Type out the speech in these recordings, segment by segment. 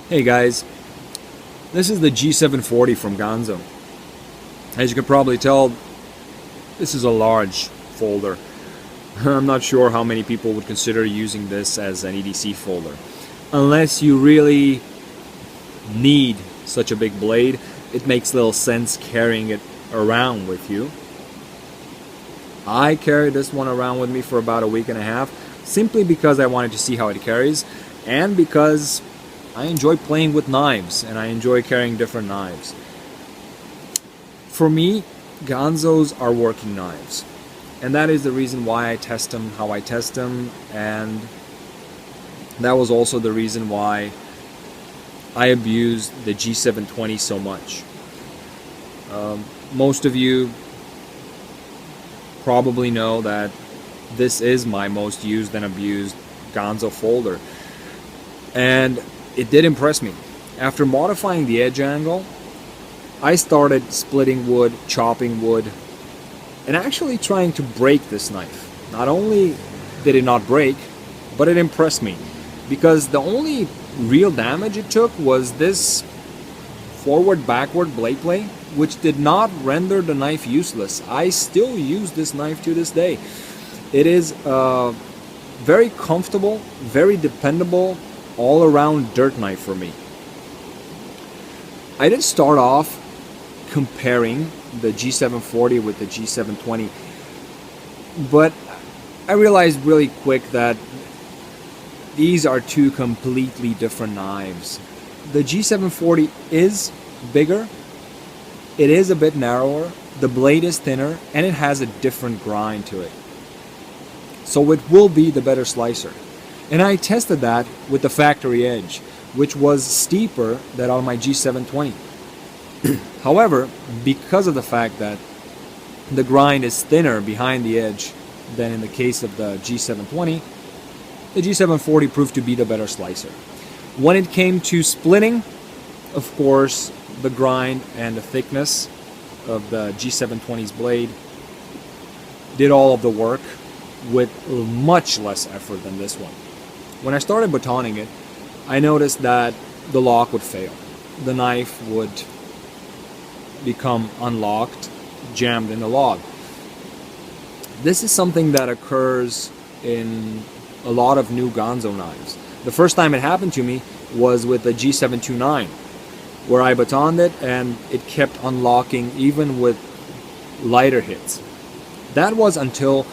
Hey guys, this is the G740 from Ganzo. As you can probably tell, this is a large folder. I'm not sure how many people would consider using this as an EDC folder. Unless you really need such a big blade, it makes little sense carrying it around with you. I carried this one around with me for about a week and a half, simply because I wanted to see how it carries, and because I enjoy playing with knives, and I enjoy carrying different knives. For me, Ganzos are working knives, and that is the reason why I test them, how I test them, and that was also the reason why I abused the G720 so much. Most of you probably know that this is my most used and abused Ganzo folder, and it did impress me. After modifying the edge angle, I started splitting wood, chopping wood, and actually trying to break this knife. Not only did it not break, but it impressed me, because the only real damage it took was this forward-backward blade play, which did not render the knife useless. I still use this knife to this day. It is very comfortable, very dependable, all-around dirt knife for me. I did start off comparing the G740 with the G720, but I realized really quick that these are two completely different knives. The G740 is bigger, it is a bit narrower, the blade is thinner, and it has a different grind to it. So it will be the better slicer. And I tested that with the factory edge, which was steeper than on my G720. However, because of the fact that the grind is thinner behind the edge than in the case of the G720, the G740 proved to be the better slicer. When it came to splitting, of course, the grind and the thickness of the G720's blade did all of the work with much less effort than this one. When I started batoning it, I noticed that the lock would fail. The knife would become unlocked, jammed in the log. This is something that occurs in a lot of new Ganzo knives. The first time it happened to me was with the G729, where I batoned it and it kept unlocking even with lighter hits. That was until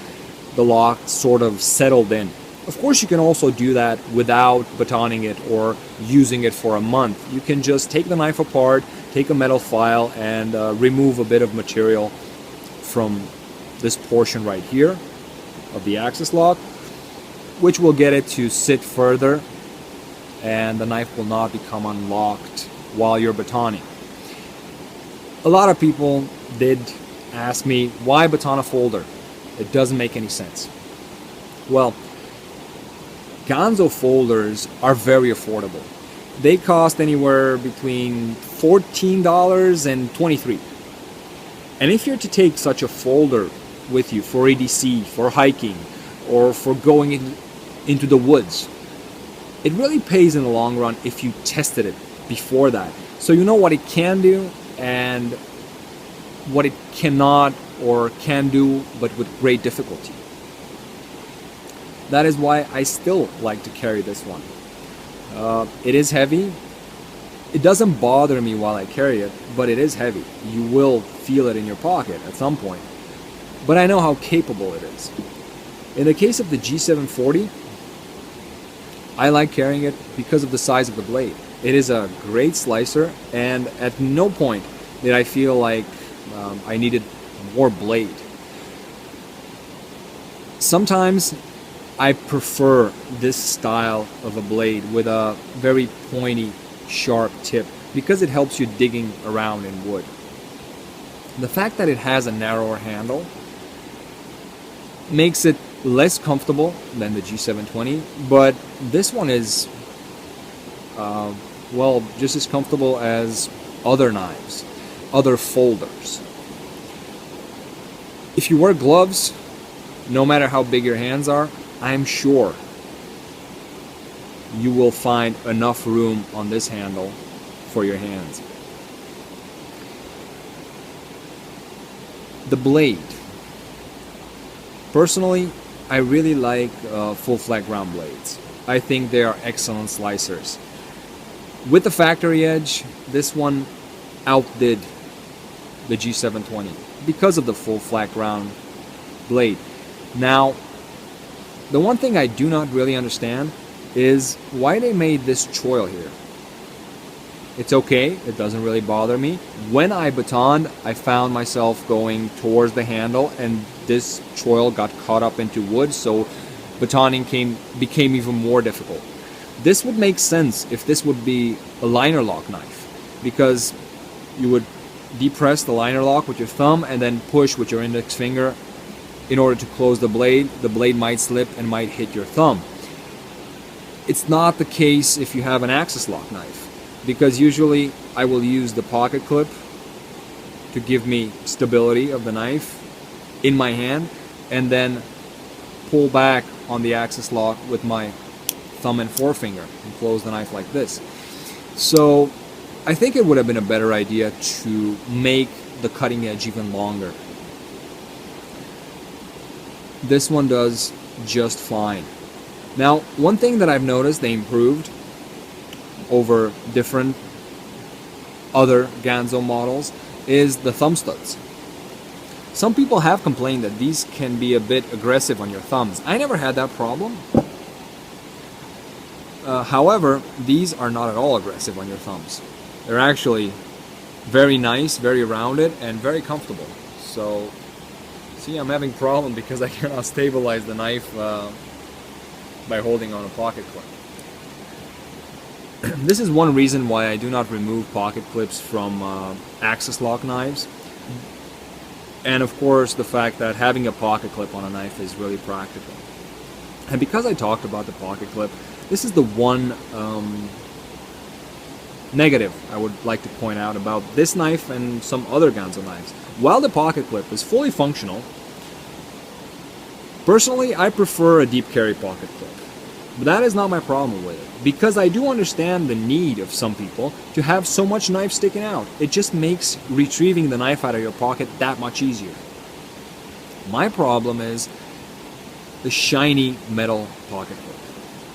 the lock sort of settled in. Of course, you can also do that without batoning it or using it for a month. You can just take the knife apart, take a metal file, and remove a bit of material from this portion right here of the axis lock, which will get it to sit further, and the knife will not become unlocked while you're batoning. A lot of people did ask me, why baton a folder? It doesn't make any sense. Well, Ganzo folders are very affordable. They cost anywhere between $14 and $23. And if you're to take such a folder with you for EDC, for hiking, or for going into the woods, it really pays in the long run if you tested it before that. So you know what it can do and what it cannot or can do, but with great difficulty. That is why I still like to carry this one. It is heavy. It doesn't bother me while I carry it, but it is heavy. You will feel it in your pocket at some point. But I know how capable it is. In the case of the G740, I like carrying it because of the size of the blade. It is a great slicer, and at no point did I feel like I needed more blade. Sometimes I prefer this style of a blade with a very pointy, sharp tip because it helps you digging around in wood. The fact that it has a narrower handle makes it less comfortable than the G720, but this one is well, just as comfortable as other knives, other folders. If you wear gloves, no matter how big your hands are, I'm sure you will find enough room on this handle for your hands. The blade. Personally, I really like full flat ground blades. I think they are excellent slicers. With the factory edge, this one outdid the G720 because of the full flat ground blade. Now, the one thing I do not really understand is why they made this choil here. It's okay, it doesn't really bother me. When I batoned, I found myself going towards the handle and this choil got caught up into wood, so batoning became even more difficult. This would make sense if this would be a liner lock knife, because you would depress the liner lock with your thumb and then push with your index finger in order to close the blade. The blade might slip and might hit your thumb. It's not the case if you have an axis lock knife, because usually I will use the pocket clip to give me stability of the knife in my hand and then pull back on the axis lock with my thumb and forefinger and close the knife like this. So I think it would have been a better idea to make the cutting edge even longer. This one does just fine. Now, one thing that I've noticed they improved over different other Ganzo models is the thumb studs. Some people have complained that these can be a bit aggressive on your thumbs. I never had that problem. However, these are not at all aggressive on your thumbs. They're actually very nice, very rounded, and very comfortable. So, see, I'm having a problem because I cannot stabilize the knife by holding on a pocket clip. This is one reason why I do not remove pocket clips from axis lock knives. And of course the fact that having a pocket clip on a knife is really practical. And because I talked about the pocket clip, this is the one negative I would like to point out about this knife and some other Ganzo knives. While the pocket clip is fully functional, personally I prefer a deep carry pocket clip. But that is not my problem with it, because I do understand the need of some people to have so much knife sticking out. It just makes retrieving the knife out of your pocket that much easier. My problem is the shiny metal pocket clip.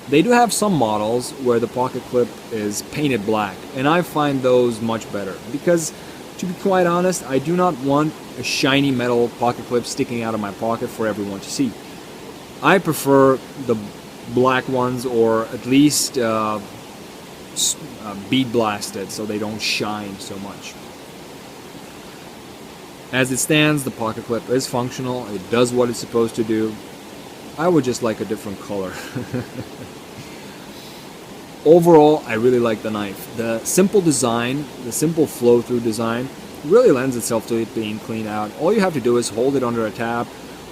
They do have some models where the pocket clip is painted black, and I find those much better, because to be quite honest, I do not want a shiny metal pocket clip sticking out of my pocket for everyone to see. I prefer the black ones, or at least bead blasted so they don't shine so much. As it stands, the pocket clip is functional, it does what it's supposed to do. I would just like a different color. Overall, I really like the knife. The simple design, the simple flow-through design, really lends itself to it being cleaned out. All you have to do is hold it under a tap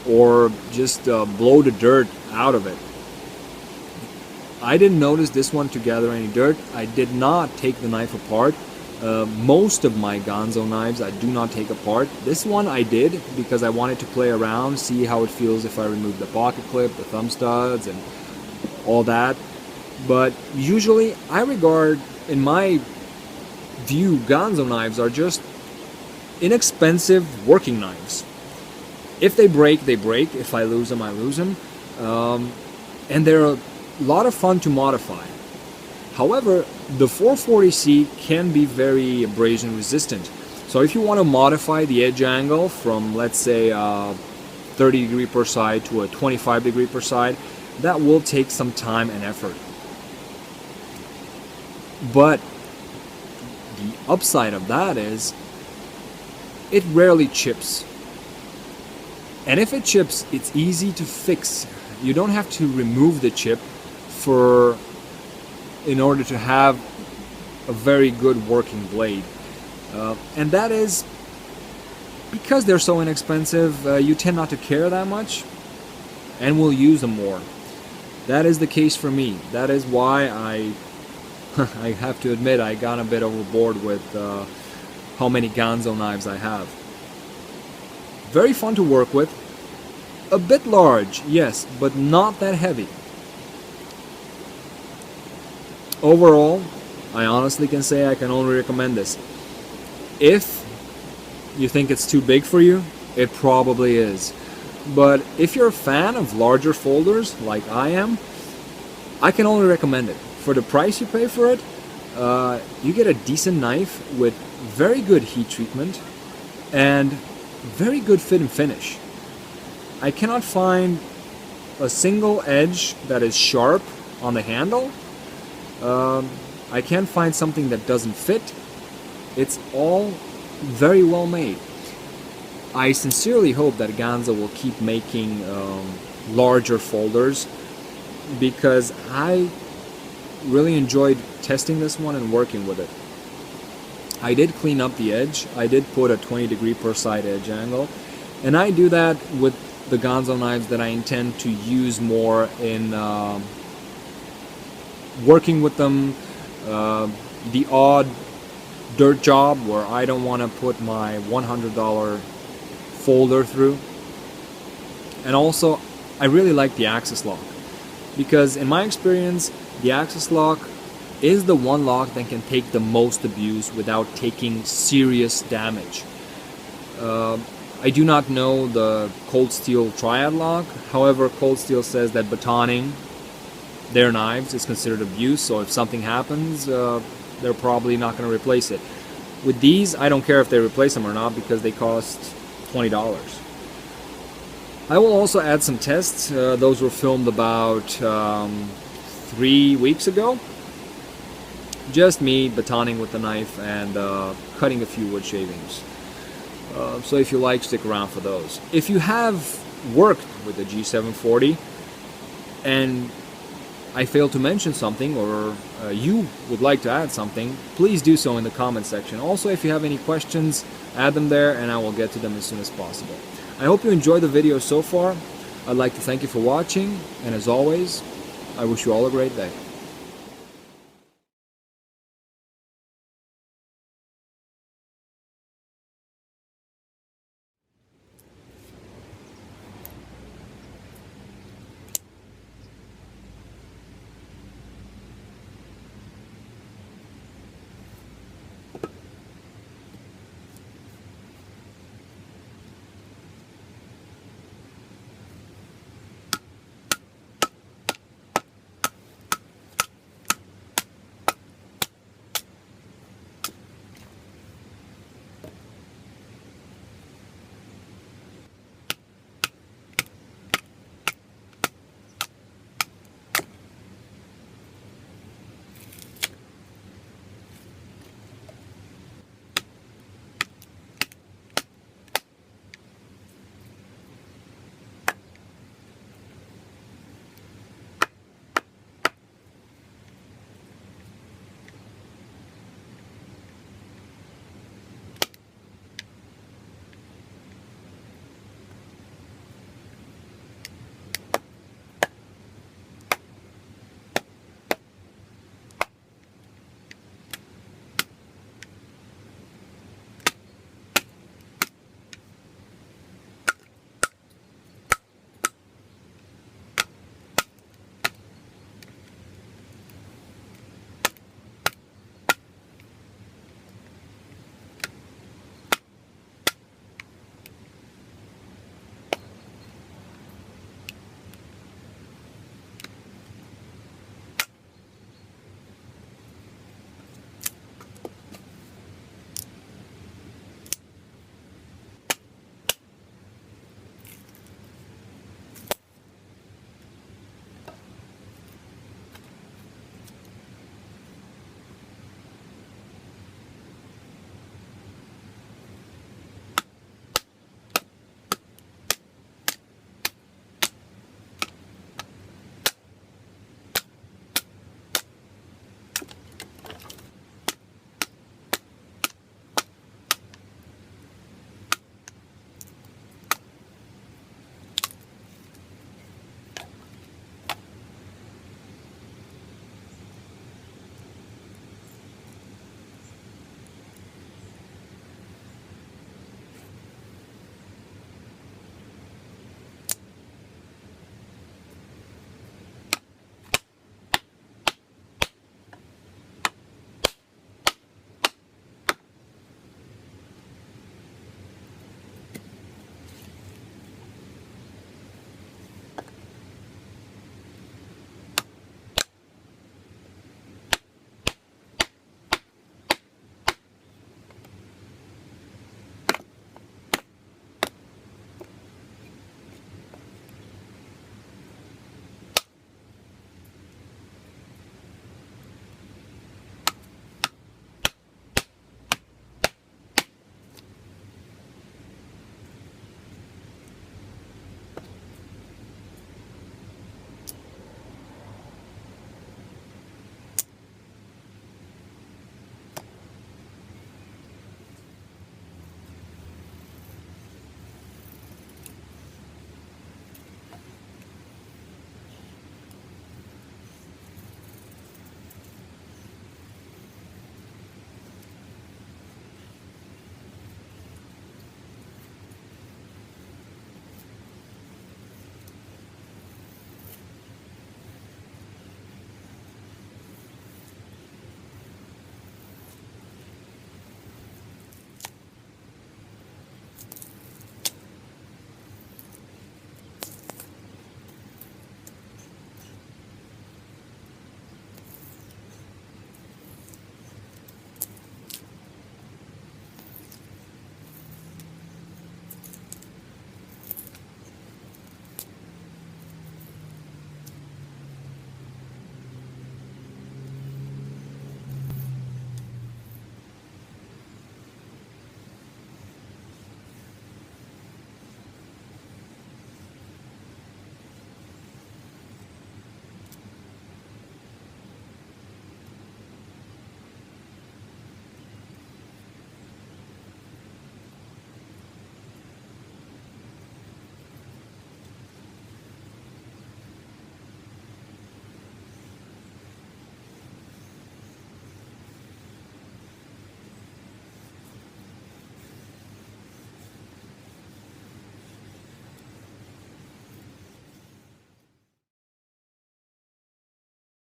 or just blow the dirt out of it. I didn't notice this one to gather any dirt. I did not take the knife apart. Most of my Ganzo knives I do not take apart. This one I did because I wanted to play around, see how it feels if I remove the pocket clip, the thumb studs, and all that. But usually I regard, in my view, Ganzo knives are just inexpensive working knives. If they break, they break. If I lose them, I lose them. And they're a lot of fun to modify. However, the 440C can be very abrasion resistant. So if you want to modify the edge angle from, let's say, 30 degree per side to a 25 degree per side, that will take some time and effort. But the upside of that is it rarely chips. And if it chips, it's easy to fix. You don't have to remove the chip in order to have a very good working blade. And that is because they're so inexpensive, you tend not to care that much and will use them more. That is the case for me. That is why I have to admit I got a bit overboard with how many Ganzo knives I have. Very fun to work with. A bit large, yes, but not that heavy. Overall, I honestly can say I can only recommend this. If you think it's too big for you, it probably is. But if you're a fan of larger folders like I am, I can only recommend it. For the price you pay for it, you get a decent knife with very good heat treatment and very good fit and finish. I cannot find a single edge that is sharp on the handle. I can't find something that doesn't fit. It's all very well made. I sincerely hope that Ganzo will keep making larger folders, because I really enjoyed testing this one and working with it. I did clean up the edge. I did put a 20° per side edge angle, and I do that with the Ganzo knives that I intend to use more in working with them, the odd dirt job where I don't want to put my $100 folder through. And also, I really like the axis lock, because in my experience, the axis lock is the one lock that can take the most abuse without taking serious damage. I do not know the Cold Steel Triad lock. However, Cold Steel says that batoning their knives is considered abuse, so if something happens, they're probably not going to replace it. With these, I don't care if they replace them or not, because they cost $20. I will also add some tests. Those were filmed about 3 weeks ago. Just me batoning with the knife and cutting a few wood shavings. So if you like, stick around for those. If you have worked with the G740 and I failed to mention something, or you would like to add something, please do so in the comment section. Also, if you have any questions, add them there and I will get to them as soon as possible. I hope you enjoyed the video so far. I'd like to thank you for watching, and as always, I wish you all a great day.